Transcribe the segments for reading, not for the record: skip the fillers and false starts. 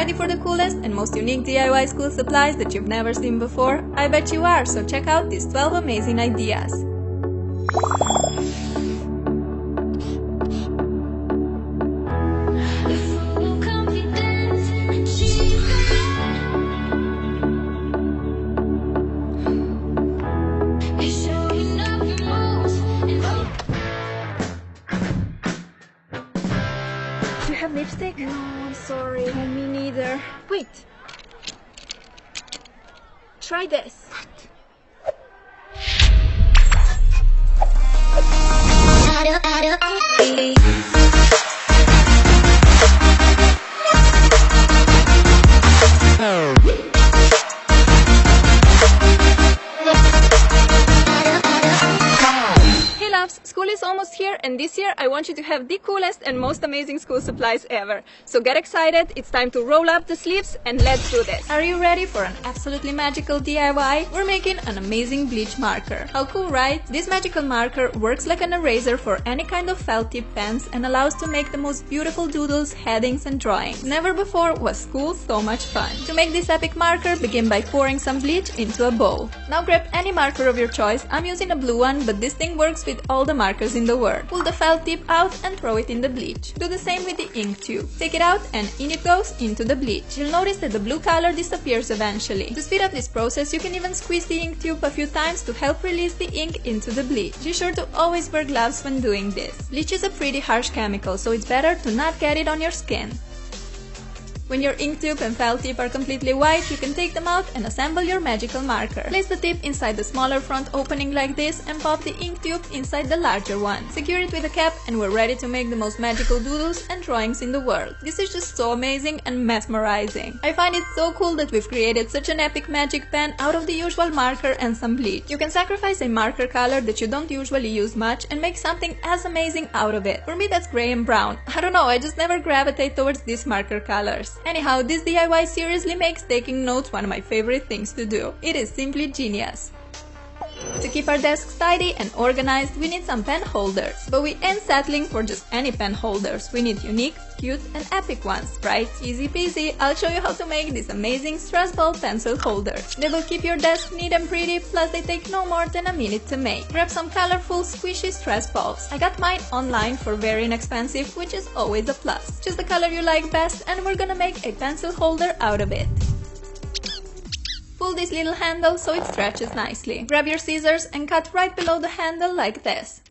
Ready for the coolest and most unique DIY school supplies that you've never seen before? I bet you are, so check out these 12 amazing ideas. Do you have lipstick? No, I'm sorry. No, me neither. Wait. Try this. School is almost here, and this year I want you to have the coolest and most amazing school supplies ever. So get excited, it's time to roll up the sleeves and let's do this. Are you ready for an absolutely magical DIY? We're making an amazing bleach marker. How cool, right? This magical marker works like an eraser for any kind of felt tip pens and allows to make the most beautiful doodles, headings and drawings. Never before was school so much fun. To make this epic marker, begin by pouring some bleach into a bowl. Now grab any marker of your choice. I'm using a blue one, but this thing works with all the markers in the world. Pull the felt tip out and throw it in the bleach. Do the same with the ink tube. Take it out and in it goes into the bleach. You'll notice that the blue color disappears eventually. To speed up this process, you can even squeeze the ink tube a few times to help release the ink into the bleach. Be sure to always wear gloves when doing this. Bleach is a pretty harsh chemical, so it's better to not get it on your skin. When your ink tube and felt tip are completely white, you can take them out and assemble your magical marker. Place the tip inside the smaller front opening like this and pop the ink tube inside the larger one. Secure it with a cap and we're ready to make the most magical doodles and drawings in the world. This is just so amazing and mesmerizing. I find it so cool that we've created such an epic magic pen out of the usual marker and some bleach. You can sacrifice a marker color that you don't usually use much and make something as amazing out of it. For me that's gray and brown. I don't know, I just never gravitate towards these marker colors. Anyhow, this DIY seriously makes taking notes one of my favorite things to do. It is simply genius. To keep our desks tidy and organized, we need some pen holders. But we ain't settling for just any pen holders. We need unique, cute and epic ones, right? Easy peasy, I'll show you how to make these amazing stress ball pencil holders. They will keep your desk neat and pretty, plus they take no more than a minute to make. Grab some colorful, squishy stress balls. I got mine online for very inexpensive, which is always a plus. Choose the color you like best and we're gonna make a pencil holder out of it. Pull this little handle so it stretches nicely. Grab your scissors and cut right below the handle like this.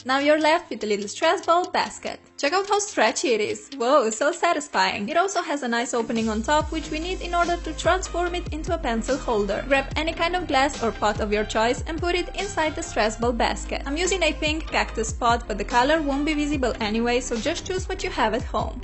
Now you're left with a little stress ball basket. Check out how stretchy it is. Whoa, so satisfying. It also has a nice opening on top which we need in order to transform it into a pencil holder. Grab any kind of glass or pot of your choice and put it inside the stress ball basket. I'm using a pink cactus pot, but the color won't be visible anyway, so just choose what you have at home.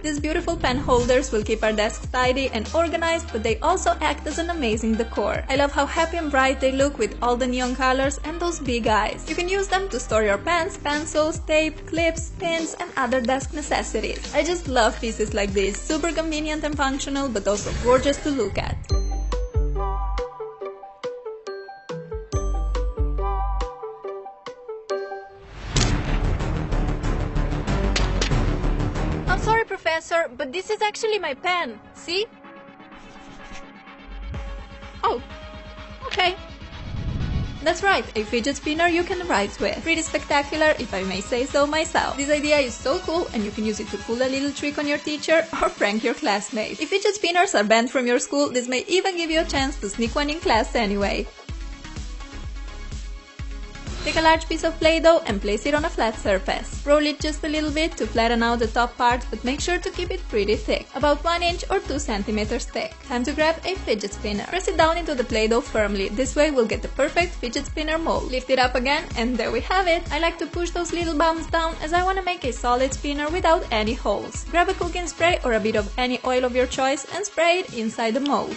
These beautiful pen holders will keep our desks tidy and organized, but they also act as an amazing decor. I love how happy and bright they look with all the neon colors and those big eyes. You can use them to store your pens, pencils, tape, clips, pins and other desk necessities. I just love pieces like this, super convenient and functional, but also gorgeous to look at. I'm sorry, Professor, but this is actually my pen. See? Oh, okay. That's right, a fidget spinner you can write with. Pretty spectacular, if I may say so myself. This idea is so cool and you can use it to pull a little trick on your teacher or prank your classmates. If fidget spinners are banned from your school, this may even give you a chance to sneak one in class anyway. Take a large piece of Play-Doh and place it on a flat surface. Roll it just a little bit to flatten out the top part, but make sure to keep it pretty thick, about 1 inch or 2 centimeters thick. Time to grab a fidget spinner. Press it down into the Play-Doh firmly, this way we'll get the perfect fidget spinner mold. Lift it up again and there we have it. I like to push those little bumps down as I want to make a solid spinner without any holes. Grab a cooking spray or a bit of any oil of your choice and spray it inside the mold.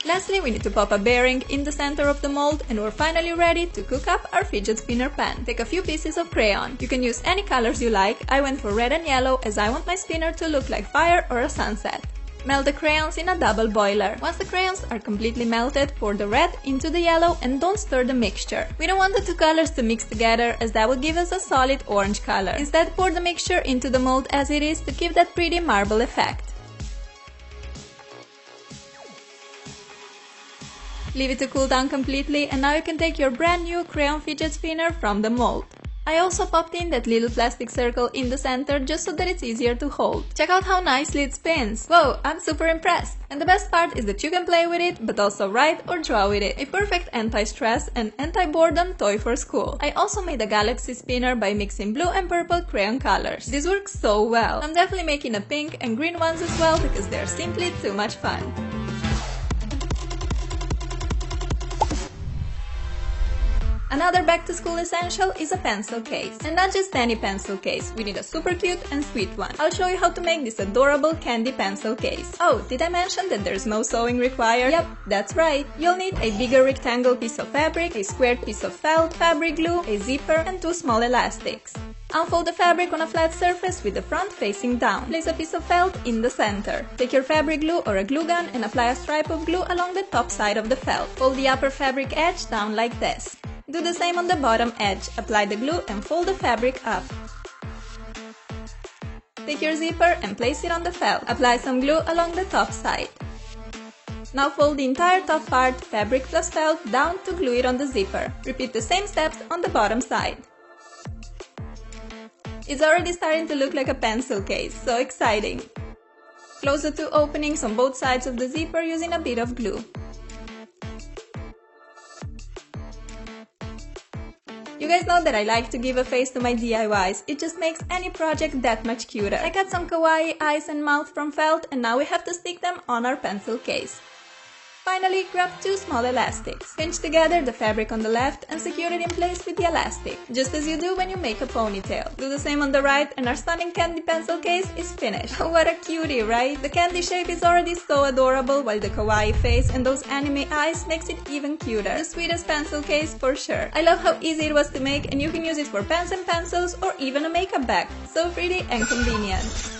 Lastly, we need to pop a bearing in the center of the mold and we're finally ready to cook up our fidget spinner pen. Take a few pieces of crayon. You can use any colors you like. I went for red and yellow as I want my spinner to look like fire or a sunset. Melt the crayons in a double boiler. Once the crayons are completely melted, pour the red into the yellow and don't stir the mixture. We don't want the two colors to mix together as that will give us a solid orange color. Instead, pour the mixture into the mold as it is to give that pretty marble effect. Leave it to cool down completely, and now you can take your brand new crayon fidget spinner from the mold. I also popped in that little plastic circle in the center just so that it's easier to hold. Check out how nicely it spins! Whoa, I'm super impressed! And the best part is that you can play with it, but also write or draw with it. A perfect anti-stress and anti-boredom toy for school. I also made a galaxy spinner by mixing blue and purple crayon colors. This works so well. I'm definitely making a pink and green ones as well because they're simply too much fun. Another back-to-school essential is a pencil case. And not just any pencil case, we need a super cute and sweet one. I'll show you how to make this adorable candy pencil case. Oh, did I mention that there's no sewing required? Yep, that's right. You'll need a bigger rectangle piece of fabric, a squared piece of felt, fabric glue, a zipper, and 2 small elastics. Unfold the fabric on a flat surface with the front facing down. Place a piece of felt in the center. Take your fabric glue or a glue gun and apply a stripe of glue along the top side of the felt. Fold the upper fabric edge down like this. Do the same on the bottom edge. Apply the glue and fold the fabric up. Take your zipper and place it on the felt. Apply some glue along the top side. Now fold the entire top part, fabric plus felt, down to glue it on the zipper. Repeat the same steps on the bottom side. It's already starting to look like a pencil case, so exciting! Close the 2 openings on both sides of the zipper using a bit of glue. You guys know that I like to give a face to my DIYs, it just makes any project that much cuter. I cut some kawaii eyes and mouth from felt and now we have to stick them on our pencil case. Finally, grab 2 small elastics. Pinch together the fabric on the left and secure it in place with the elastic, just as you do when you make a ponytail. Do the same on the right and our stunning candy pencil case is finished. What a cutie, right? The candy shape is already so adorable, while the kawaii face and those anime eyes makes it even cuter. The sweetest pencil case for sure. I love how easy it was to make, and you can use it for pens and pencils or even a makeup bag. So pretty and convenient.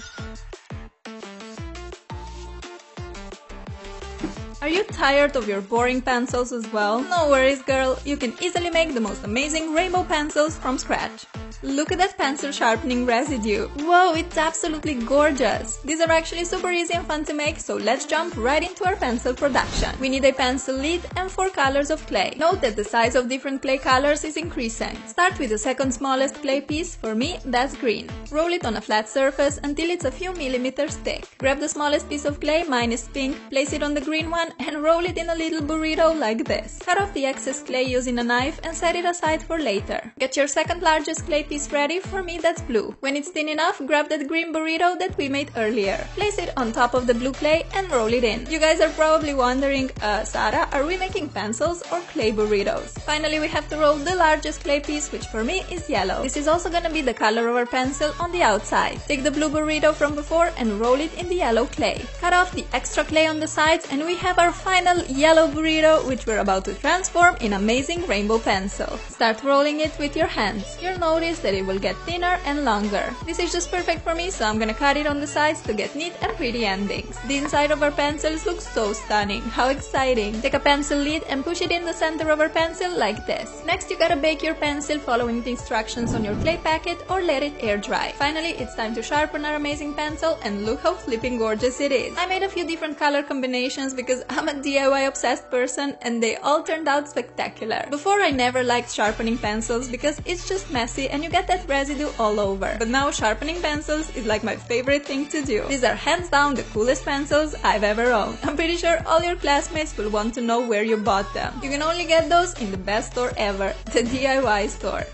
Are you tired of your boring pencils as well? No worries, girl, you can easily make the most amazing rainbow pencils from scratch. Look at that pencil sharpening residue. Whoa, it's absolutely gorgeous! These are actually super easy and fun to make, so let's jump right into our pencil production. We need a pencil lid and 4 colors of clay. Note that the size of different clay colors is increasing. Start with the second smallest clay piece, for me that's green. Roll it on a flat surface until it's a few millimeters thick. Grab the smallest piece of clay, mine is pink, place it on the green one and roll it in a little burrito like this. Cut off the excess clay using a knife and set it aside for later. Get your second largest clay piece ready, for me that's blue. When it's thin enough, grab that green burrito that we made earlier. Place it on top of the blue clay and roll it in. You guys are probably wondering, Sarah, are we making pencils or clay burritos? Finally, we have to roll the largest clay piece, which for me is yellow. This is also gonna be the color of our pencil on the outside. Take the blue burrito from before and roll it in the yellow clay. Cut off the extra clay on the sides and we have our final yellow burrito, which we're about to transform in amazing rainbow pencil. Start rolling it with your hands. You'll notice that it will get thinner and longer. This is just perfect for me, so I'm gonna cut it on the sides to get neat and pretty endings. The inside of our pencils looks so stunning. How exciting! Take a pencil lid and push it in the center of our pencil like this. Next, you gotta bake your pencil following the instructions on your clay packet or let it air dry. Finally, it's time to sharpen our amazing pencil, and look how flipping gorgeous it is. I made a few different color combinations because I'm a DIY obsessed person and they all turned out spectacular. Before, I never liked sharpening pencils because it's just messy and you get that residue all over. But now sharpening pencils is like my favorite thing to do. These are hands down the coolest pencils I've ever owned. I'm pretty sure all your classmates will want to know where you bought them. You can only get those in the best store ever, the DIY store.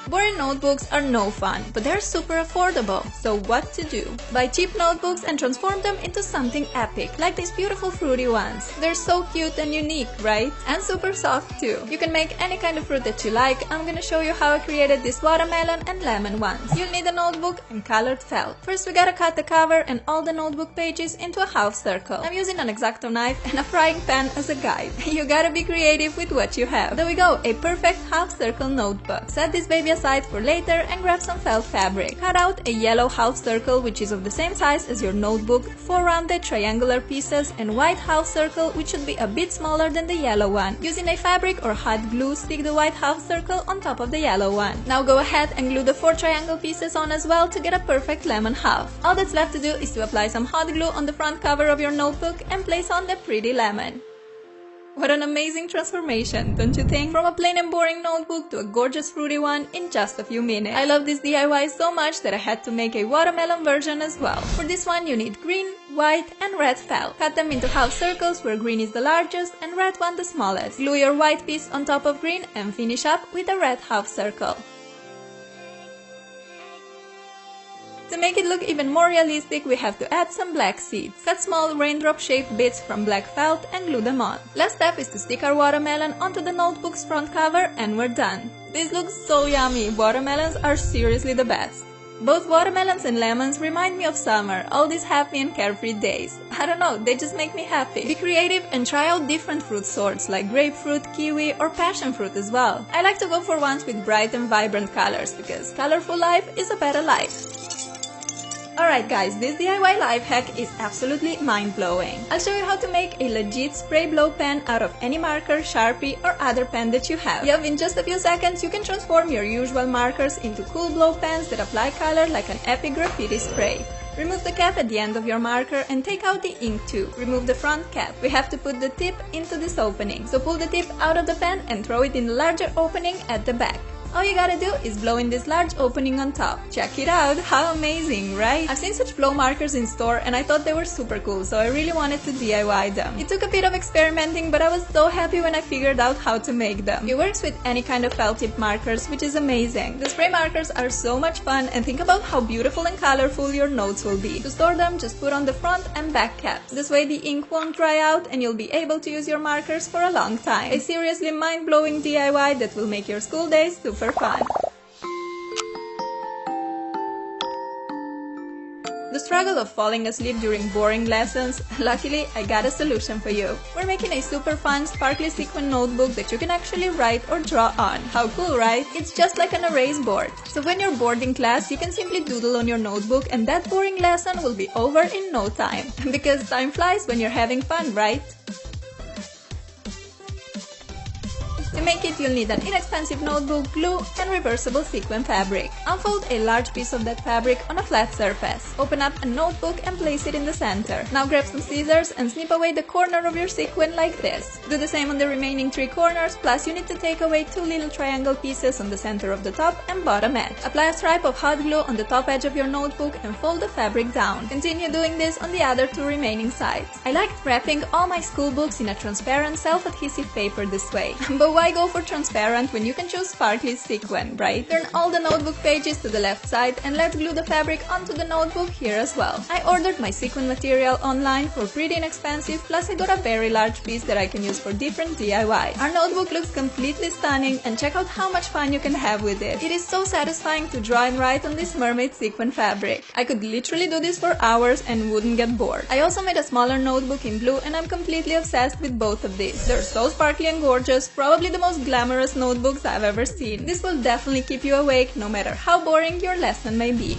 Boring notebooks are no fun, but they're super affordable. So what to do? Buy cheap notebooks and transform them into something epic, like these beautiful fruity ones. They're so cute and unique, right? And super soft too. You can make any kind of fruit that you like. I'm gonna show you how I created these watermelon and lemon ones. You'll need a notebook and colored felt. First, we gotta cut the cover and all the notebook pages into a half circle. I'm using an X-Acto knife and a frying pan as a guide. You gotta be creative with what you have. There we go, a perfect half circle notebook. Set this baby aside aside for later and grab some felt fabric. Cut out a yellow half circle which is of the same size as your notebook, 4 rounded triangular pieces, and white half circle which should be a bit smaller than the yellow one. Using a fabric or hot glue, stick the white half circle on top of the yellow one. Now go ahead and glue the 4 triangle pieces on as well to get a perfect lemon half. All that's left to do is to apply some hot glue on the front cover of your notebook and place on the pretty lemon. What an amazing transformation, don't you think? From a plain and boring notebook to a gorgeous fruity one in just a few minutes. I love this DIY so much that I had to make a watermelon version as well. For this one you need green, white and red felt. Cut them into half circles where green is the largest and red one the smallest. Glue your white piece on top of green and finish up with a red half circle. To make it look even more realistic, we have to add some black seeds. Cut small raindrop-shaped bits from black felt and glue them on. Last step is to stick our watermelon onto the notebook's front cover and we're done. This looks so yummy, watermelons are seriously the best. Both watermelons and lemons remind me of summer, all these happy and carefree days. I don't know, they just make me happy. Be creative and try out different fruit sorts like grapefruit, kiwi or passion fruit as well. I like to go for ones with bright and vibrant colors because colorful life is a better life. Alright guys, this DIY life hack is absolutely mind-blowing. I'll show you how to make a legit spray blow pen out of any marker, Sharpie or other pen that you have. Yup, in just a few seconds you can transform your usual markers into cool blow pens that apply color like an epic graffiti spray. Remove the cap at the end of your marker and take out the ink too. Remove the front cap. We have to put the tip into this opening. So pull the tip out of the pen and throw it in the larger opening at the back. All you gotta do is blow in this large opening on top. Check it out, how amazing, right? I've seen such blow markers in store and I thought they were super cool, so I really wanted to DIY them. It took a bit of experimenting, but I was so happy when I figured out how to make them. It works with any kind of felt tip markers, which is amazing. The spray markers are so much fun, and think about how beautiful and colorful your notes will be. To store them, just put on the front and back caps. This way the ink won't dry out and you'll be able to use your markers for a long time. A seriously mind-blowing DIY that will make your school days super fun. The struggle of falling asleep during boring lessons, luckily I got a solution for you. We're making a super fun sparkly sequin notebook that you can actually write or draw on. How cool, right? It's just like an erase board. So when you're bored in class, you can simply doodle on your notebook and that boring lesson will be over in no time. Because time flies when you're having fun, right? To make it, you'll need an inexpensive notebook, glue, and reversible sequin fabric. Unfold a large piece of that fabric on a flat surface. Open up a notebook and place it in the center. Now grab some scissors and snip away the corner of your sequin like this. Do the same on the remaining 3 corners, plus you need to take away 2 little triangle pieces on the center of the top and bottom edge. Apply a stripe of hot glue on the top edge of your notebook and fold the fabric down. Continue doing this on the other 2 remaining sides. I liked wrapping all my school books in a transparent self-adhesive paper this way. But why go for transparent when you can choose sparkly sequin, right? Turn all the notebook pages to the left side and let's glue the fabric onto the notebook here as well. I ordered my sequin material online for pretty inexpensive, plus I got a very large piece that I can use for different DIY. Our notebook looks completely stunning, and check out how much fun you can have with it. It is so satisfying to draw and write on this mermaid sequin fabric. I could literally do this for hours and wouldn't get bored. I also made a smaller notebook in blue and I'm completely obsessed with both of these. They're so sparkly and gorgeous, probably the most glamorous notebooks I've ever seen. This will definitely keep you awake no matter how boring your lesson may be.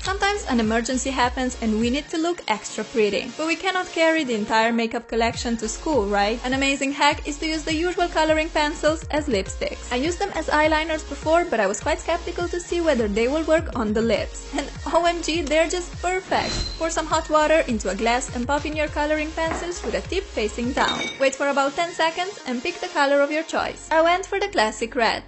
Sometimes an emergency happens and we need to look extra pretty, but we cannot carry the entire makeup collection to school, right? An amazing hack is to use the usual coloring pencils as lipsticks. I used them as eyeliners before, but I was quite skeptical to see whether they will work on the lips. And OMG, they're just perfect! Pour some hot water into a glass and pop in your coloring pencils with a tip facing down. Wait for about 10 seconds and pick the color of your choice. I went for the classic red.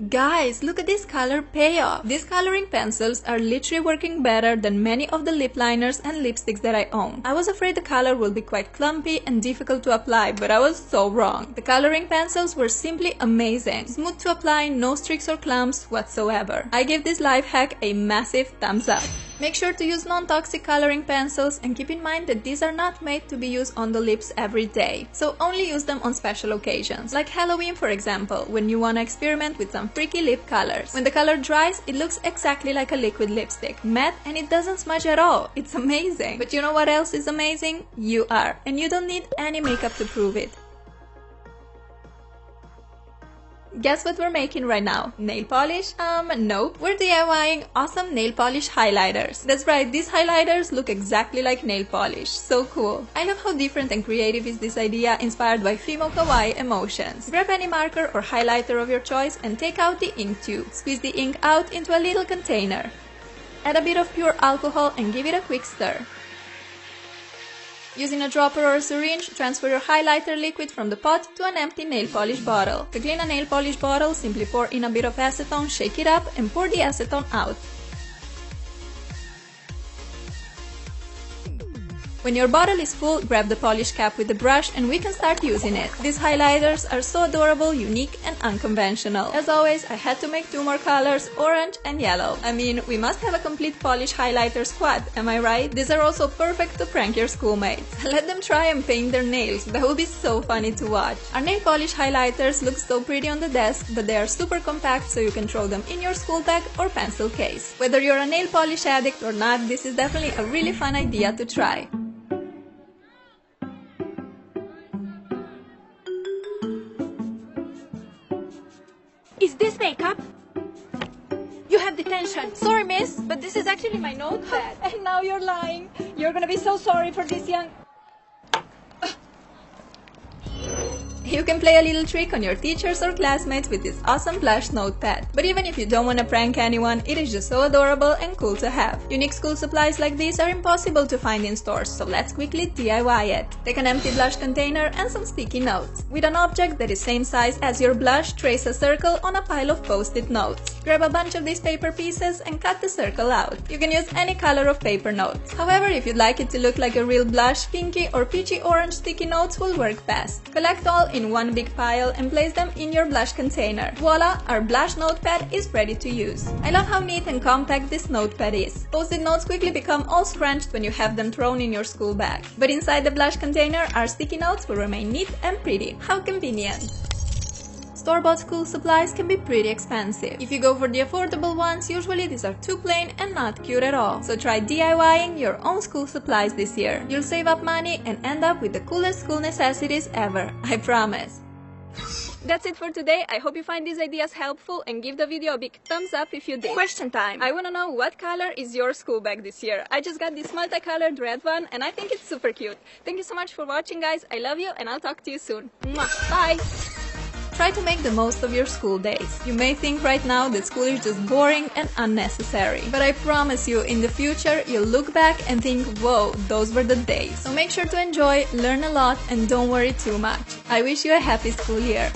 Guys, look at this color payoff! These coloring pencils are literally working better than many of the lip liners and lipsticks that I own. I was afraid the color will be quite clumpy and difficult to apply, but I was so wrong. The coloring pencils were simply amazing. Smooth to apply, no streaks or clumps whatsoever. I give this life hack a massive thumbs up. Make sure to use non-toxic coloring pencils and keep in mind that these are not made to be used on the lips every day. So only use them on special occasions, like Halloween for example, when you want to experiment with some freaky lip colors. When the color dries, it looks exactly like a liquid lipstick, matte, and it doesn't smudge at all. It's amazing. But you know what else is amazing? You are. And you don't need any makeup to prove it. Guess what we're making right now? Nail polish? Nope. We're DIYing awesome nail polish highlighters. That's right, these highlighters look exactly like nail polish. So cool. I love how different and creative is this idea, inspired by Fimo Kawaii emotions. Grab any marker or highlighter of your choice and take out the ink tube. Squeeze the ink out into a little container. Add a bit of pure alcohol and give it a quick stir. Using a dropper or a syringe, transfer your highlighter liquid from the pot to an empty nail polish bottle. To clean a nail polish bottle, simply pour in a bit of acetone, shake it up, and pour the acetone out. When your bottle is full, grab the polish cap with the brush and we can start using it. These highlighters are so adorable, unique and unconventional. As always, I had to make 2 more colors, orange and yellow. I mean, we must have a complete polish highlighter squad, am I right? These are also perfect to prank your schoolmates. Let them try and paint their nails, that will be so funny to watch. Our nail polish highlighters look so pretty on the desk, but they are super compact so you can throw them in your school bag or pencil case. Whether you're a nail polish addict or not, this is definitely a really fun idea to try. Is this makeup? You have detention. Sorry, miss, but this is actually my notepad. And now you're lying. You're gonna be so sorry for this young... You can play a little trick on your teachers or classmates with this awesome plush notepad. But even if you don't want to prank anyone, it is just so adorable and cool to have. Unique school supplies like these are impossible to find in stores, so let's quickly DIY it. Take an empty blush container and some sticky notes. With an object that is same size as your blush, trace a circle on a pile of post-it notes. Grab a bunch of these paper pieces and cut the circle out. You can use any color of paper notes. However, if you'd like it to look like a real blush, pinky or peachy orange sticky notes will work best. Collect all in one big pile and place them in your blush container. Voila, our blush notepad is ready to use. I love how neat and compact this notepad is. Post-it notes quickly become all scrunched when you have them thrown in your school bag. But inside the blush container, our sticky notes will remain neat and pretty. How convenient! Store-bought school supplies can be pretty expensive. If you go for the affordable ones, usually these are too plain and not cute at all. So try DIYing your own school supplies this year. You'll save up money and end up with the coolest school necessities ever. I promise. That's it for today. I hope you find these ideas helpful and give the video a big thumbs up if you did. Question time. I wanna know what color is your school bag this year. I just got this multicolored red one and I think it's super cute. Thank you so much for watching, guys. I love you and I'll talk to you soon. Mwah. Bye! Try to make the most of your school days. You may think right now that school is just boring and unnecessary, but I promise you, in the future, you'll look back and think, whoa, those were the days. So make sure to enjoy, learn a lot, and don't worry too much. I wish you a happy school year.